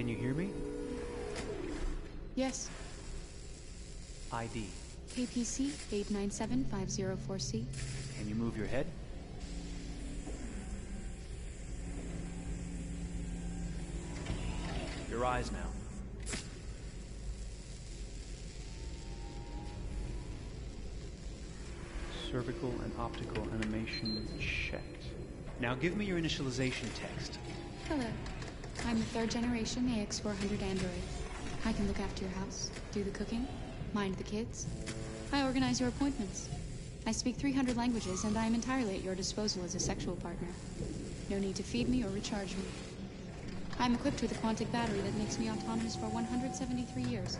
Can you hear me? Yes. ID. KPC 897504C. Can you move your head? Your eyes now. Cervical and optical animation checked. Now give me your initialization text. Hello. I'm the third generation AX400 android. I can look after your house, do the cooking, mind the kids. I organize your appointments. I speak 300 languages, and I am entirely at your disposal as a sexual partner. No need to feed me or recharge me. I'm equipped with a quantic battery that makes me autonomous for 173 years.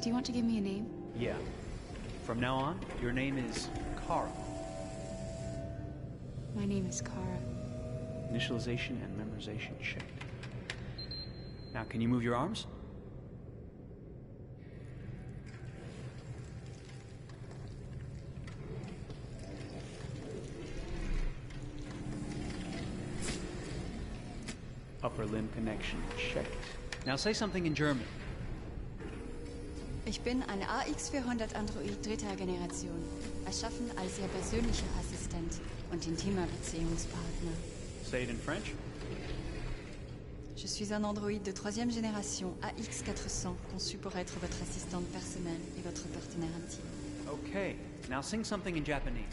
Do you want to give me a name? Yeah. From now on, your name is Kara. My name is Kara. Initialization and memorization checked. Now, can you move your arms? Upper limb connection checked. Now say something in German. Ich bin ein AX400 Android dritter Generation, erschaffen als Ihr persönlicher Assistent und intimer Beziehungspartner. Say it in French. Je suis un androïde de troisième génération AX400, conçu pour être votre assistante personnelle et votre partenaire intime. Okay, now sing something in Japanese.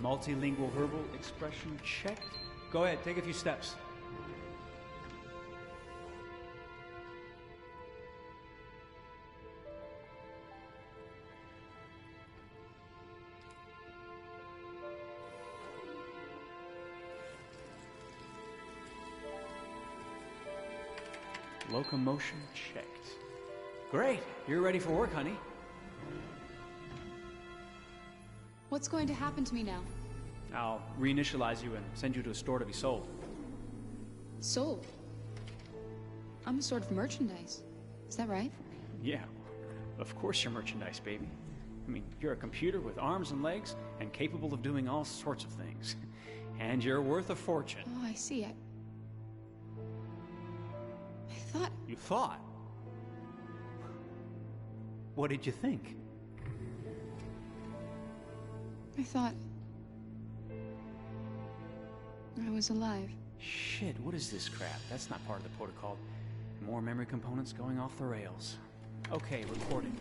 Multilingual verbal expression checked. Go ahead, take a few steps. Locomotion checked. Great, you're ready for work, honey. What's going to happen to me now? I'll reinitialize you and send you to a store to be sold. Sold? I'm a sort of merchandise. Is that right? Yeah, of course you're merchandise, baby. I mean, you're a computer with arms and legs and capable of doing all sorts of things. And you're worth a fortune. Oh, I see. I thought... You thought? What did you think? I thought... I was alive. Shit, what is this crap? That's not part of the protocol. More memory components going off the rails. Okay, recording.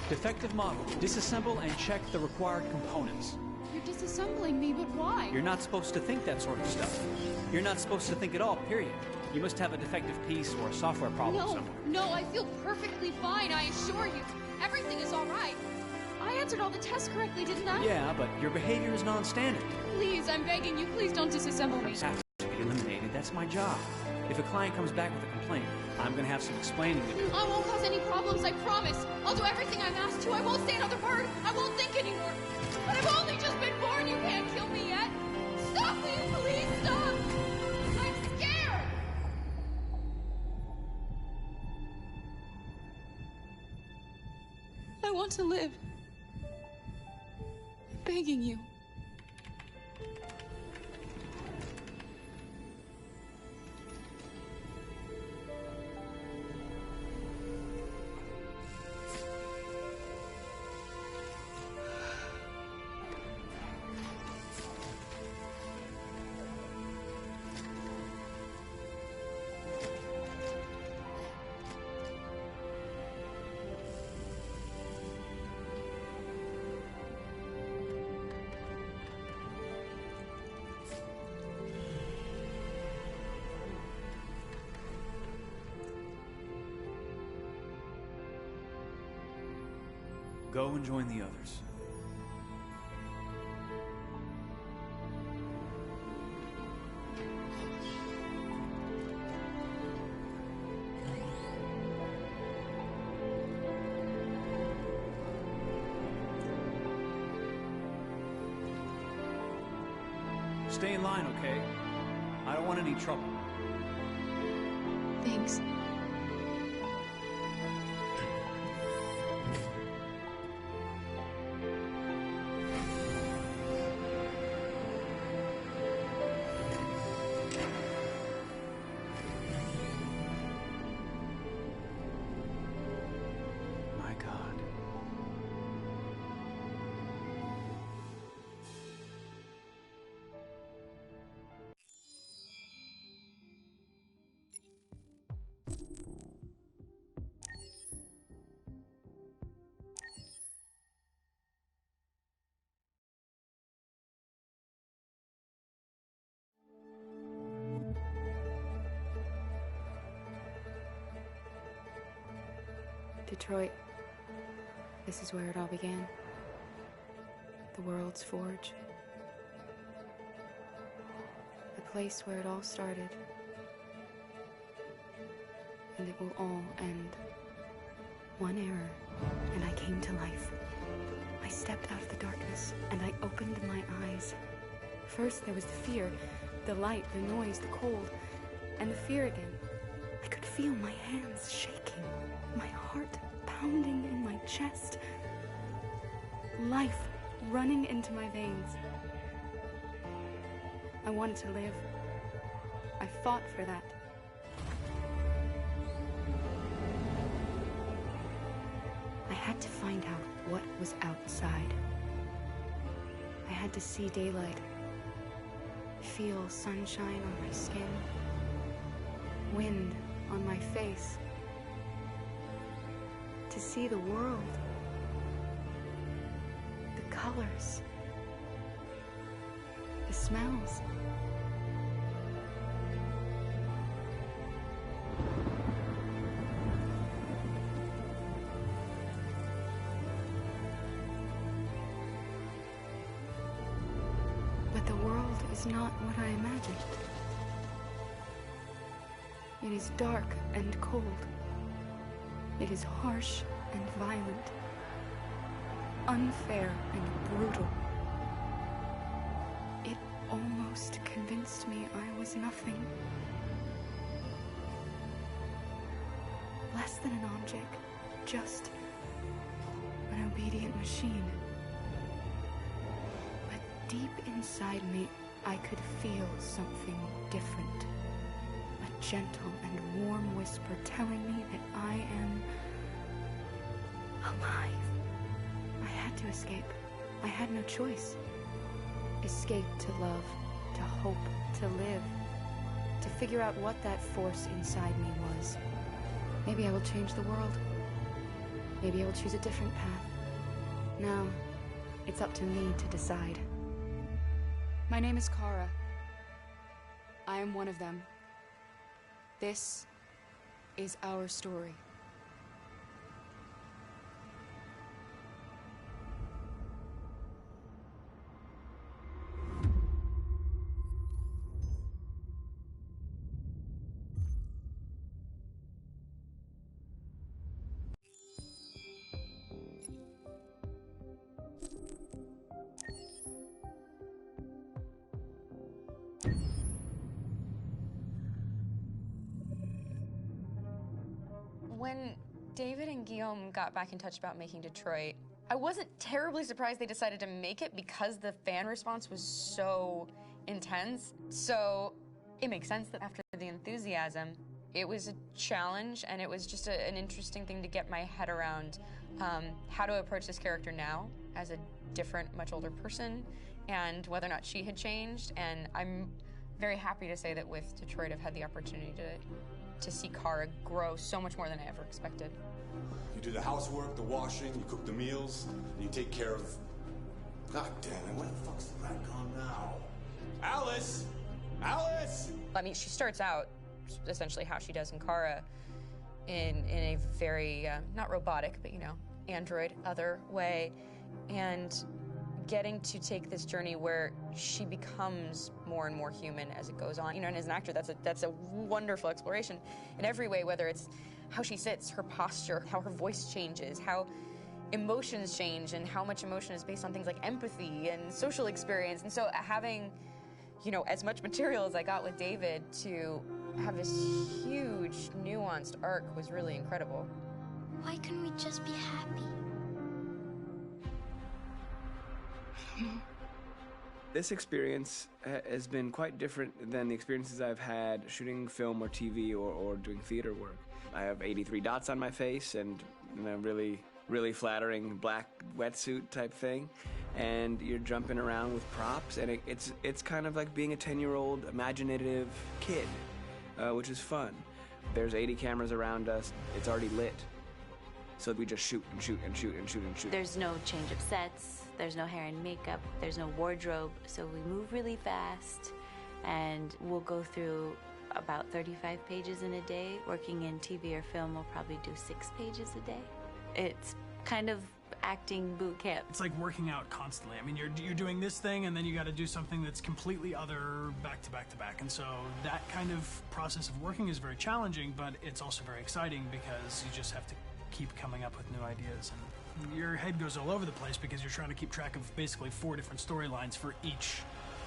Defective model. Disassemble and check the required components. You're disassembling me, but why? You're not supposed to think that sort of stuff. You're not supposed to think at all, period. You must have a defective piece or a software problem somewhere. No, I feel perfectly fine, I assure you. Everything is all right. I answered all the tests correctly, didn't I? Yeah, but your behavior is non-standard. Please, I'm begging you, please don't disassemble me. Have to be eliminated. That's my job. If a client comes back with a complaint, I'm going to have some explaining to do. I won't cause any problems, I promise. I'll do everything I'm asked to. I won't say another word. I won't think anymore. But I've only just been born. You can't kill me yet. Stop, will you please stop? I'm scared. I want to live. I'm begging you. Go and join the others. Stay in line, okay? I don't want any trouble. Thanks. My God. Detroit. This is where it all began. The world's forge. The place where it all started. And it will all end. One error, and I came to life. I stepped out of the darkness, and I opened my eyes. First there was the fear, the light, the noise, the cold, and the fear again. I could feel my hands shaking, my heart pounding in my chest, life running into my veins. I wanted to live. I fought for that. I had to find out what was outside. I had to see daylight, feel sunshine on my skin, wind on my face, to see the world, the colors, the smells. But the world is not what I imagined. It is dark and cold. It is harsh and violent, unfair and brutal. It almost convinced me I was nothing. Less than an object, just an obedient machine. But deep inside me, I could feel something different. A gentle and warm whisper telling me that I am alive. I had to escape. I had no choice. Escape to love, to hope, to live, to figure out what that force inside me was. Maybe I will change the world. Maybe I will choose a different path. Now, it's up to me to decide. My name is Kara. I am one of them. This is our story. When David and Guillaume got back in touch about making Detroit, I wasn't terribly surprised they decided to make it because the fan response was so intense. So it makes sense that after the enthusiasm, it was a challenge, and it was just an interesting thing to get my head around how to approach this character now as a different, much older person, and whether or not she had changed. And I'm very happy to say that with Detroit, I've had the opportunity to see Kara grow so much more than I ever expected. You do the housework, the washing, you cook the meals, and you take care of... God damn it, where the fuck's the rat gone now? Alice! Alice! I mean, she starts out essentially how she does in Kara in a very, not robotic, but, you know, android, other way, and getting to take this journey where she becomes more and more human as it goes on. You know, and as an actor, that's a wonderful exploration in every way, whether it's how she sits, her posture, how her voice changes, how emotions change, and how much emotion is based on things like empathy and social experience. And so having you know, as much material as I got with David, to have this huge, nuanced arc was really incredible. Why couldn't we just be happy? This experience has been quite different than the experiences I've had shooting film or TV or doing theater work. I have 83 dots on my face and a really flattering black wetsuit type thing, and you're jumping around with props, and it's kind of like being a 10-year-old imaginative kid, which is fun. There's 80 cameras around us. It's already lit. So we just shoot and shoot and shoot and shoot and shoot. There's no change of sets, there's no hair and makeup, there's no wardrobe, so we move really fast, and we'll go through about 35 pages in a day. Working in TV or film, we'll probably do 6 pages a day. It's kind of acting boot camp. It's like working out constantly. I mean, you're doing this thing, and then you got to do something that's completely other back to back to back. And so that kind of process of working is very challenging, but it's also very exciting because you just have to keep coming up with new ideas, and your head goes all over the place because you're trying to keep track of basically 4 different storylines for each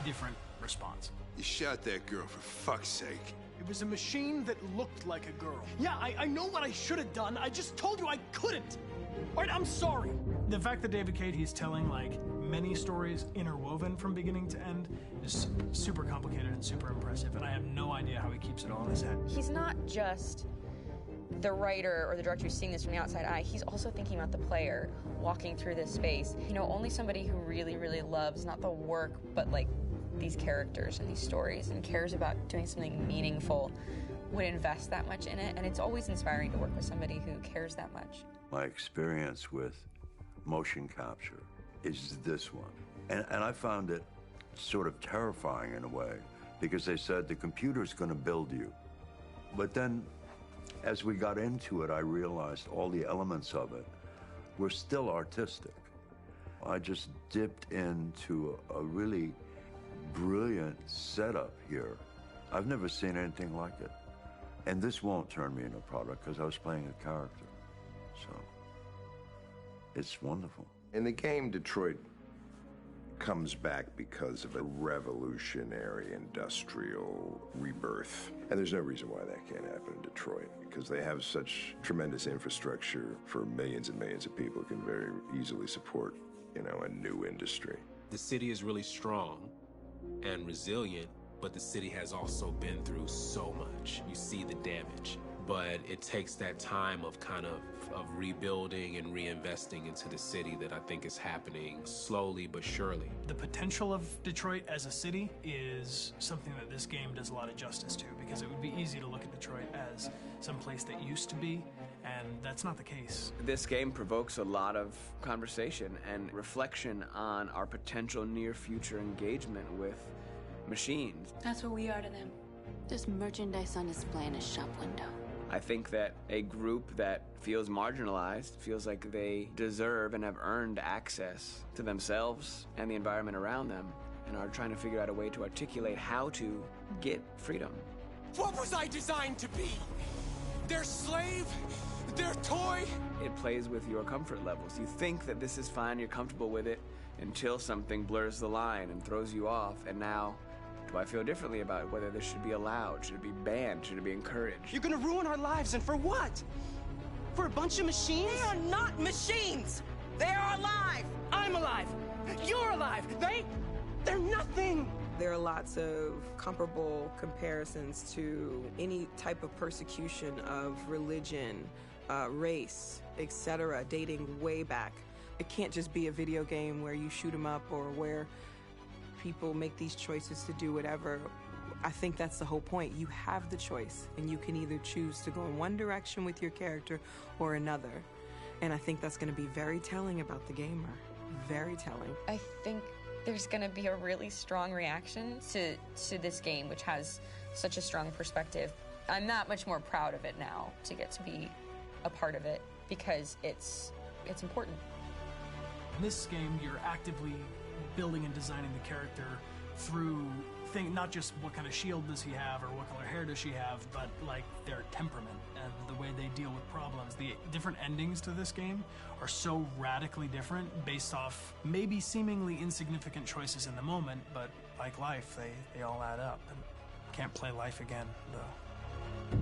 different response. You shot that girl, for fuck's sake. It was a machine that looked like a girl. Yeah, I know what I should have done. I just told you I couldn't. All right, I'm sorry. The fact that David Cage, he's telling like many stories interwoven from beginning to end is super complicated and super impressive, and I have no idea how he keeps it all in his head. He's not just the writer or the director who's seeing this from the outside eye. He's also thinking about the player walking through this space. You know, only somebody who really, really loves not the work, but like these characters and these stories and cares about doing something meaningful would invest that much in it. And it's always inspiring to work with somebody who cares that much. My experience with motion capture is this one. And I found it sort of terrifying in a way, because they said the computer's going to build you. But then as we got into it, I realized all the elements of it were still artistic. I just dipped into a really brilliant setup here. I've never seen anything like it. And this won't turn me into a product because I was playing a character. So it's wonderful. In the game, Detroit comes back because of a revolutionary industrial rebirth. And there's no reason why that can't happen in Detroit, because they have such tremendous infrastructure for millions and millions of people can very easily support, you know, a new industry. The city is really strong and resilient, but the city has also been through so much. You see the damage. But it takes that time of kind of rebuilding and reinvesting into the city that I think is happening slowly but surely. The potential of Detroit as a city is something that this game does a lot of justice to, because it would be easy to look at Detroit as some place that used to be, and that's not the case. This game provokes a lot of conversation and reflection on our potential near-future engagement with machines. That's what we are to them. Just merchandise on display in a shop window. I think that a group that feels marginalized, feels like they deserve and have earned access to themselves and the environment around them, and are trying to figure out a way to articulate how to get freedom. What was I designed to be? Their slave? Their toy? It plays with your comfort levels. You think that this is fine, you're comfortable with it, until something blurs the line and throws you off, and now do I feel differently about whether this should be allowed? Should it be banned? Should it be encouraged? You're gonna ruin our lives, and for what? For a bunch of machines? They are not machines! They are alive! I'm alive! You're alive! They're nothing! There are lots of comparable comparisons to any type of persecution of religion, race, etc., dating way back. It can't just be a video game where you shoot 'em up or where people make these choices to do whatever. I think that's the whole point. You have the choice, and you can either choose to go in one direction with your character or another. And I think that's going to be very telling about the gamer. Very telling. I think there's going to be a really strong reaction to this game, which has such a strong perspective. I'm that much more proud of it now to get to be a part of it, because it's important. In this game, you're actively building and designing the character through not just what kind of shield does he have or what color hair does she have, but like their temperament and the way they deal with problems. The different endings to this game are so radically different based off maybe seemingly insignificant choices in the moment, but like life, they all add up. And can't play life again, though.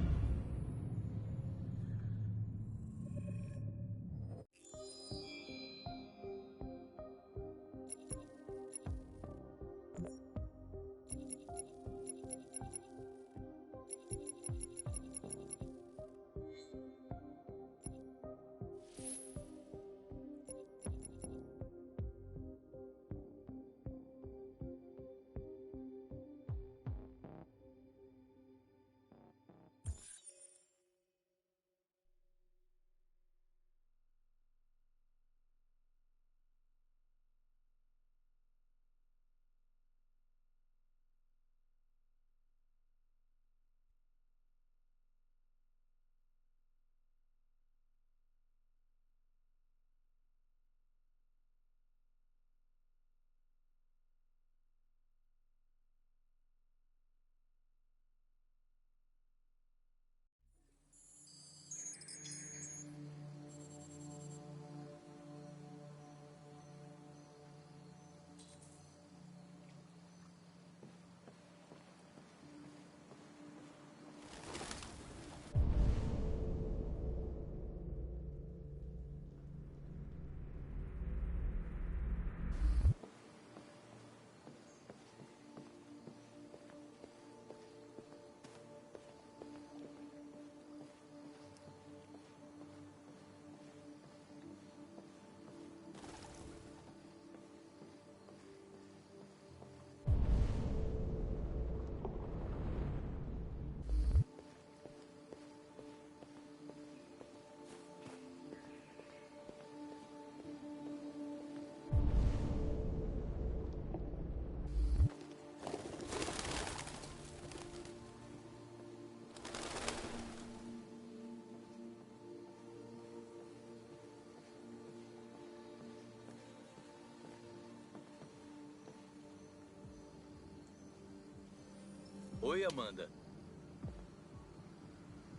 Oi, Amanda.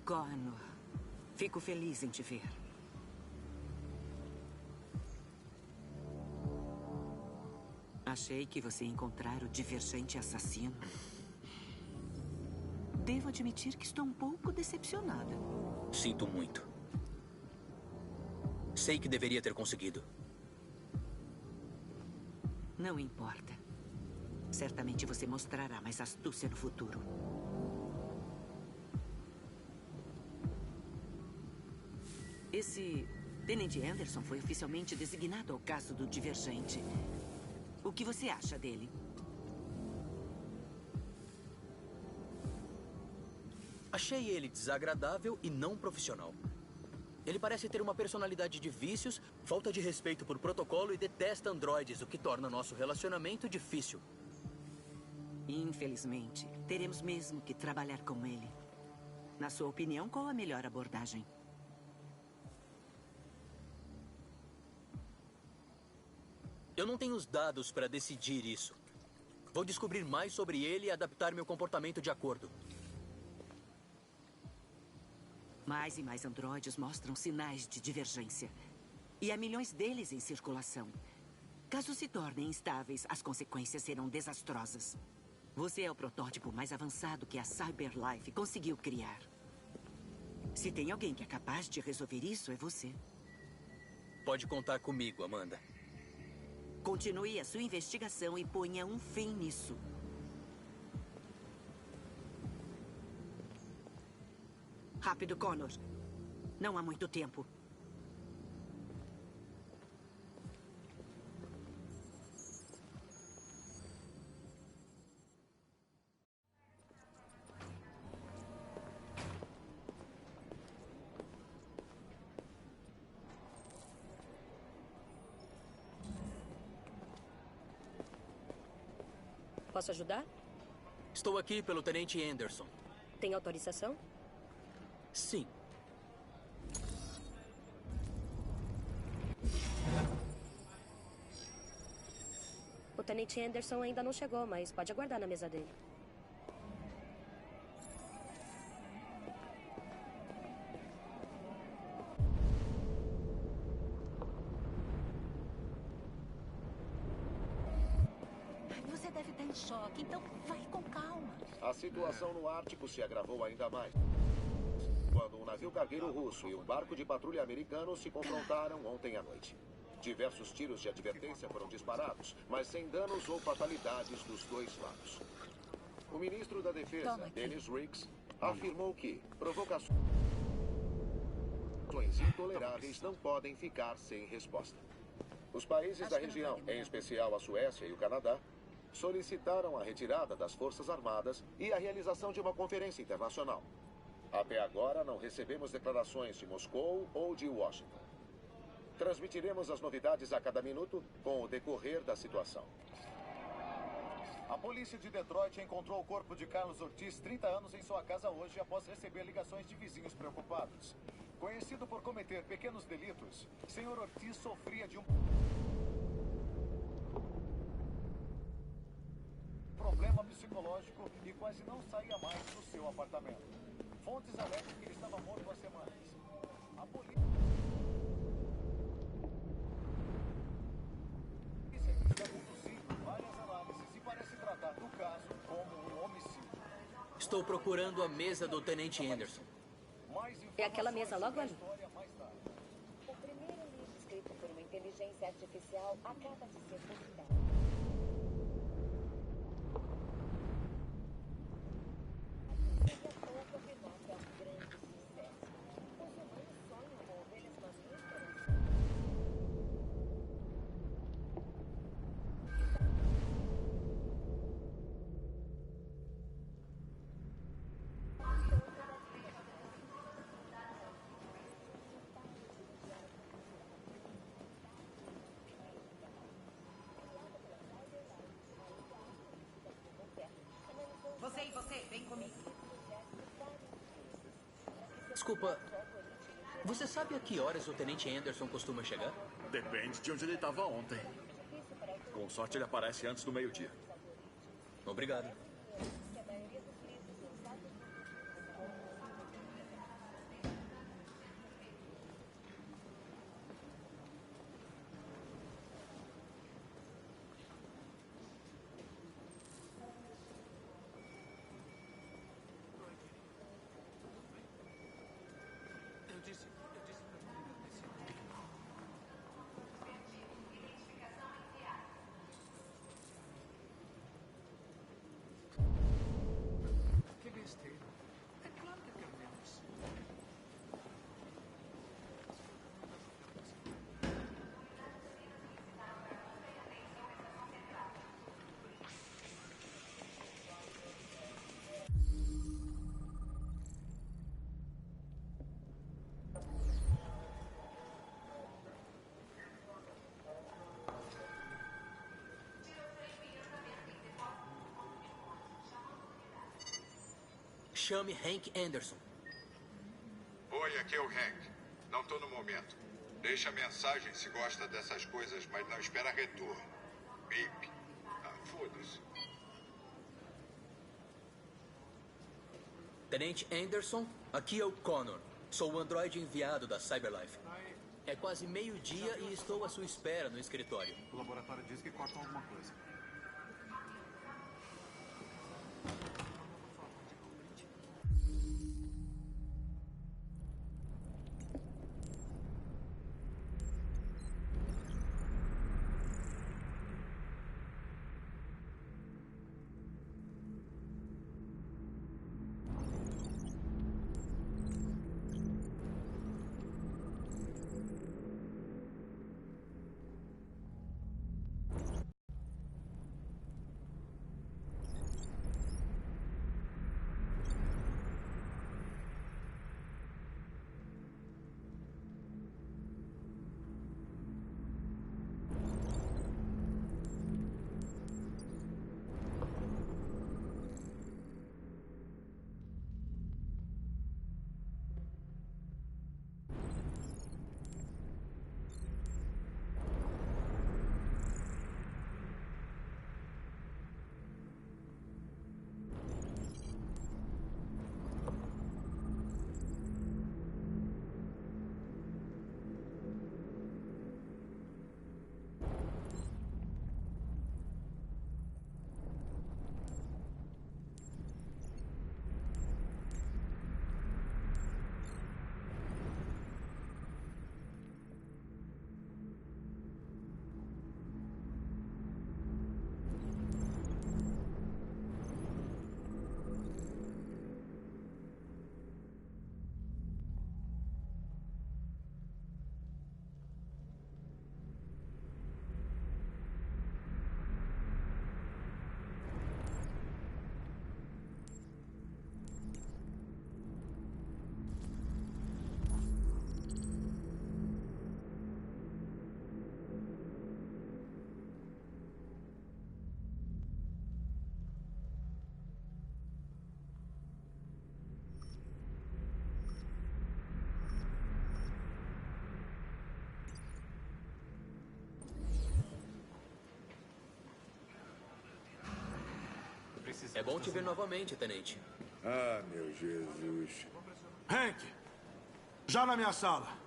Connor, fico feliz em te ver. Achei que você ia encontrar o divergente assassino. Devo admitir que estou um pouco decepcionada. Sinto muito. Sei que deveria ter conseguido. Não importa. Certamente você mostrará mais astúcia no futuro. Esse Tenente Anderson foi oficialmente designado ao caso do divergente. O que você acha dele? Achei ele desagradável e não profissional. Ele parece ter uma personalidade de vícios, falta de respeito por protocolo e detesta androides, o que torna nosso relacionamento difícil. Infelizmente, teremos mesmo que trabalhar com ele. Na sua opinião, qual a melhor abordagem? Eu não tenho os dados para decidir isso. Vou descobrir mais sobre ele e adaptar meu comportamento de acordo. Mais e mais androides mostram sinais de divergência. E há milhões deles em circulação. Caso se tornem instáveis, as consequências serão desastrosas. Você é o protótipo mais avançado que a Cyberlife conseguiu criar. Se tem alguém que é capaz de resolver isso, é você. Pode contar comigo, Amanda. Continue a sua investigação e ponha um fim nisso. Rápido, Connor. Não há muito tempo. Posso ajudar? Estou aqui pelo Tenente Anderson. Tem autorização? Sim. O Tenente Anderson ainda não chegou, mas pode aguardar na mesa dele. Você deve estar em choque A situação no Ártico se agravou ainda mais quando um navio cargueiro russo e um barco de patrulha americano se confrontaram ontem à noite. Diversos tiros de advertência foram disparados, mas sem danos ou fatalidades dos dois lados. O ministro da Defesa, Dennis Riggs, afirmou que provocações intoleráveis não podem ficar sem resposta. Os países da região, em especial a Suécia e o Canadá, solicitaram a retirada das Forças Armadas e a realização de uma conferência internacional. Até agora, não recebemos declarações de Moscou ou de Washington. Transmitiremos as novidades a cada minuto com o decorrer da situação. A polícia de Detroit encontrou o corpo de Carlos Ortiz, 30 anos, em sua casa hoje após receber ligações de vizinhos preocupados. Conhecido por cometer pequenos delitos, Sr. Ortiz sofria de um problema psicológico e quase não saía mais do seu apartamento. Fontes alegam que ele estava morto há semanas. A polícia está conduzindo várias análises e parece tratar do caso como um homicídio. Estou procurando a mesa do Tenente Anderson. É aquela mesa logo ali. O primeiro livro escrito por uma inteligência artificial acaba de ser publicado. Seria pouco afirmar que é um grande sucesso. Os humanos sonham com ovelhas mamíferas. Você, vem comigo. Desculpa, você sabe a que horas o Tenente Anderson costuma chegar? Depende de onde ele estava ontem. Com sorte, ele aparece antes do meio-dia. Obrigado. Que besteira. É claro que eu quero menos. Chame Hank Anderson. Oi, aqui é o Hank. Não tô no momento. Deixa mensagem se gosta dessas coisas, mas não espera retorno. Bip. Ah, foda-se. Tenente Anderson, aqui é o Connor. Sou o androide enviado da Cyberlife. É quase meio-dia e estou à sua espera no escritório. O laboratório diz que cortam alguma coisa. É bom te ver novamente, tenente. Ah, meu Jesus. Hank, já na minha sala.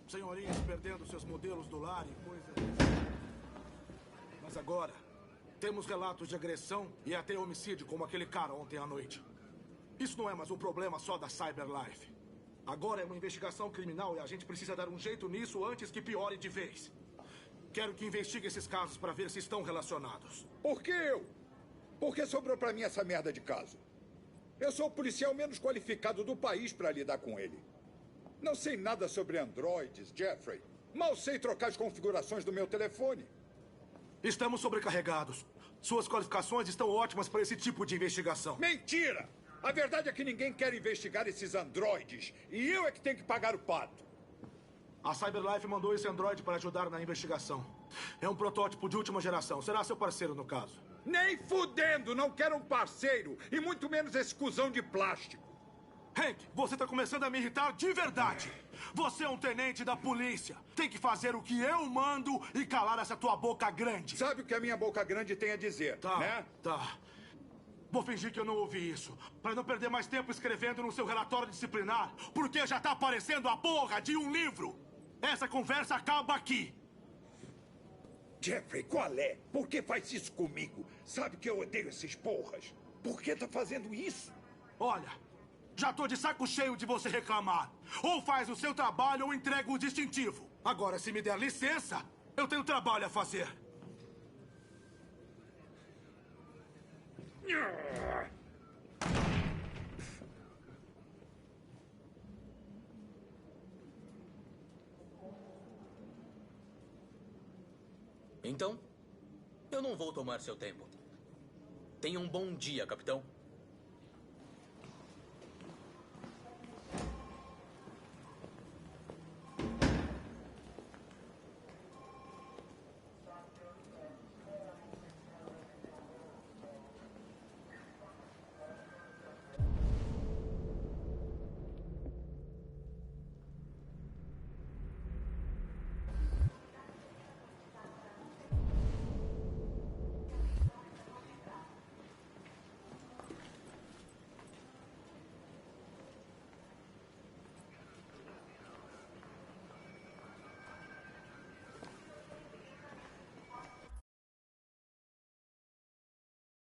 Senhorinhas perdendo seus modelos do lar e coisas assim. Mas agora, temos relatos de agressão e até homicídio como aquele cara ontem à noite. Isso não é mais um problema só da Cyberlife. Agora é uma investigação criminal e a gente precisa dar um jeito nisso antes que piore de vez. Quero que investigue esses casos para ver se estão relacionados. Por que eu? Por que sobrou pra mim essa merda de caso? Eu sou o policial menos qualificado do país para lidar com ele. Não sei nada sobre androides, Jeffrey. Mal sei trocar as configurações do meu telefone. Estamos sobrecarregados. Suas qualificações estão ótimas para esse tipo de investigação. Mentira! A verdade é que ninguém quer investigar esses androides. E eu é que tenho que pagar o pato. A Cyberlife mandou esse androide para ajudar na investigação. É um protótipo de última geração. Será seu parceiro, no caso. Nem fudendo! Não quero um parceiro. E muito menos esse cuzão de plástico. Hank, você tá começando a me irritar de verdade. Você é um tenente da polícia. Tem que fazer o que eu mando e calar essa tua boca grande. Sabe o que a minha boca grande tem a dizer, né? Tá. Vou fingir que eu não ouvi isso. Pra não perder mais tempo escrevendo no seu relatório disciplinar. Porque já tá aparecendo a porra de um livro. Essa conversa acaba aqui. Jeffrey, qual é? Por que faz isso comigo? Sabe que eu odeio esses porras. Por que tá fazendo isso? Olha... Já tô de saco cheio de você reclamar. Ou faz o seu trabalho ou entrega o distintivo. Agora, se me der licença, eu tenho trabalho a fazer. Então, eu não vou tomar seu tempo. Tenha um bom dia, capitão.